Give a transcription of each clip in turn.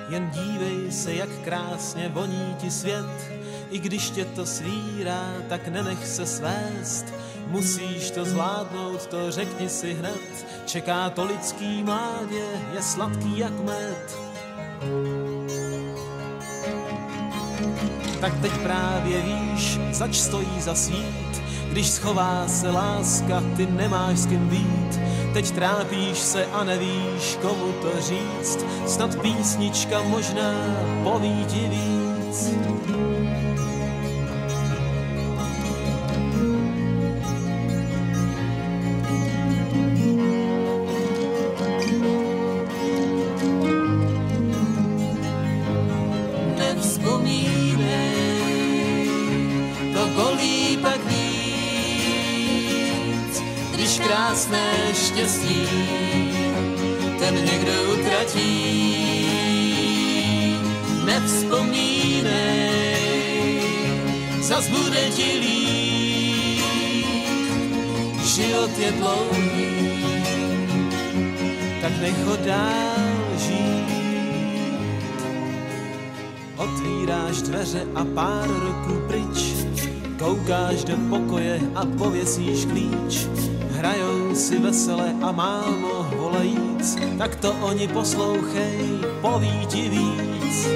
Jen dívej se, jak krásně voní ti svět, i když tě to svírá, tak nenech se svést. Musíš to zvládnout, to řekni si hned, čeká to lidský mládě, je sladký jak med. Tak teď právě víš, zač stojí za svít, když schová se láska, ty nemáš s kým být. Teď trápíš se a nevíš, komu to říct, snad písnička možná poví ti víc. Krásné štěstí ten někdo utratí. Nevzpomínej, zas bude ti líp. Život je dlouhý, tak nech ho dál žít. Otvíráš dveře a pár roků pryč, koukáš do pokoje a pověsíš klíč. Hrajou si vesele a mámo volajíc, tak to oni poslouchej, poví ti víc.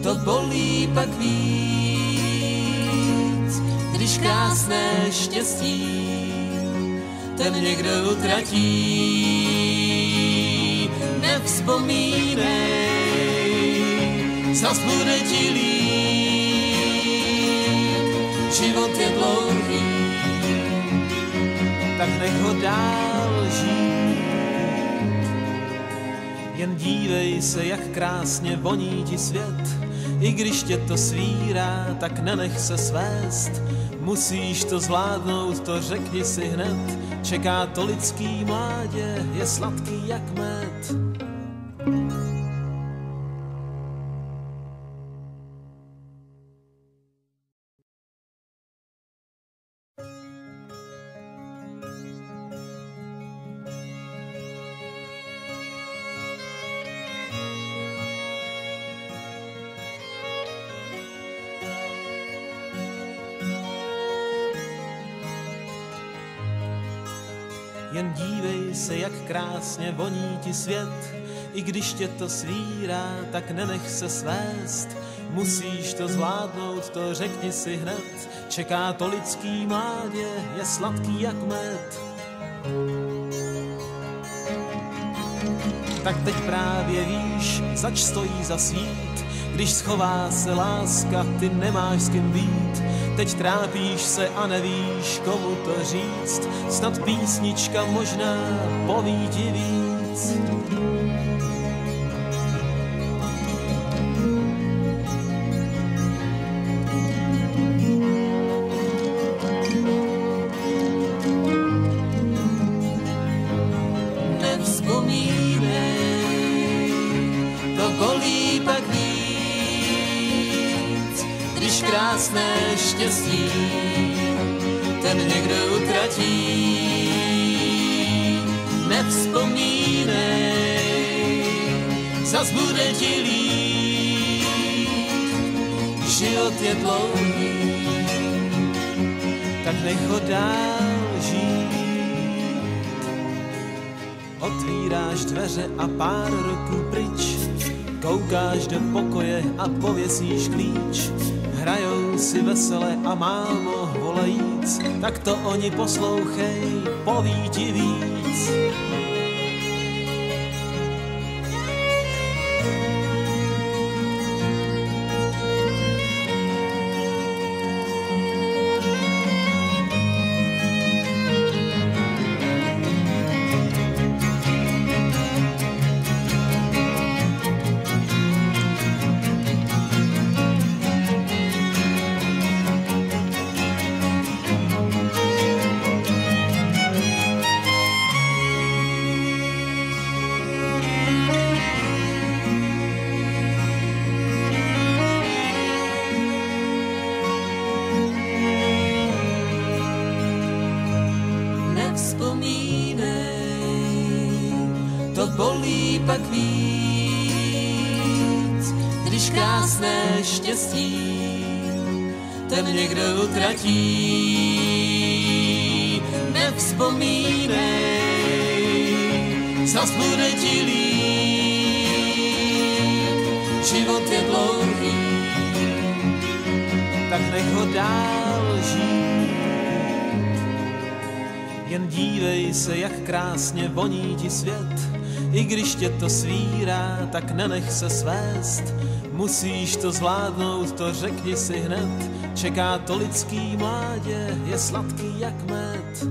to bolí pak víc, když krásné štěstí ten někdo utratí. Nevzpomínej, zas bude ti líp, život je dlouhý, tak nech ho dál žít. Jen dívej se, jak krásně voní ti svět, i když tě to svírá, tak nenech se svést. Musíš to zvládnout, to řekni si hned, čeká to lidský mládě, je sladký jak med. Jen dívej se, jak krásně voní ti svět, i když tě to svírá, tak nenech se svést. Musíš to zvládnout, to řekni si hned, čeká to lidský mládě, je sladký jak med. Tak teď právě víš, zač stojí za svít, když schová se láska, ty nemáš s kým být. Teď trápíš se a nevíš, komu to říct, snad písnička možná poví ti víc. Nevzpomínej, to bolí pak víc, když krásné štěstí ten někdo utratí. Nevzpomínej, zas bude ti líp, život je dlouhý, tak nech ho dál žít. Otvíráš dveře a pár roků pryč, koukáš do pokoje a pověsíš klíč. Hrajou si vesele a mámo volajíc, tak to oni poslouchej, poví ti víc. to bolí pak víc, když krásné štěstí ten někdo utratí. Nevzpomínej, zas bude ti líp, život je dlouhý, tak nech ho dál žít. Jen dívej se, jak krásně voní ti svět, i když tě to svírá, tak nenech se svést. Musíš to zvládnout, to řekni si hned, čeká to lidský mládě, je sladký jak med.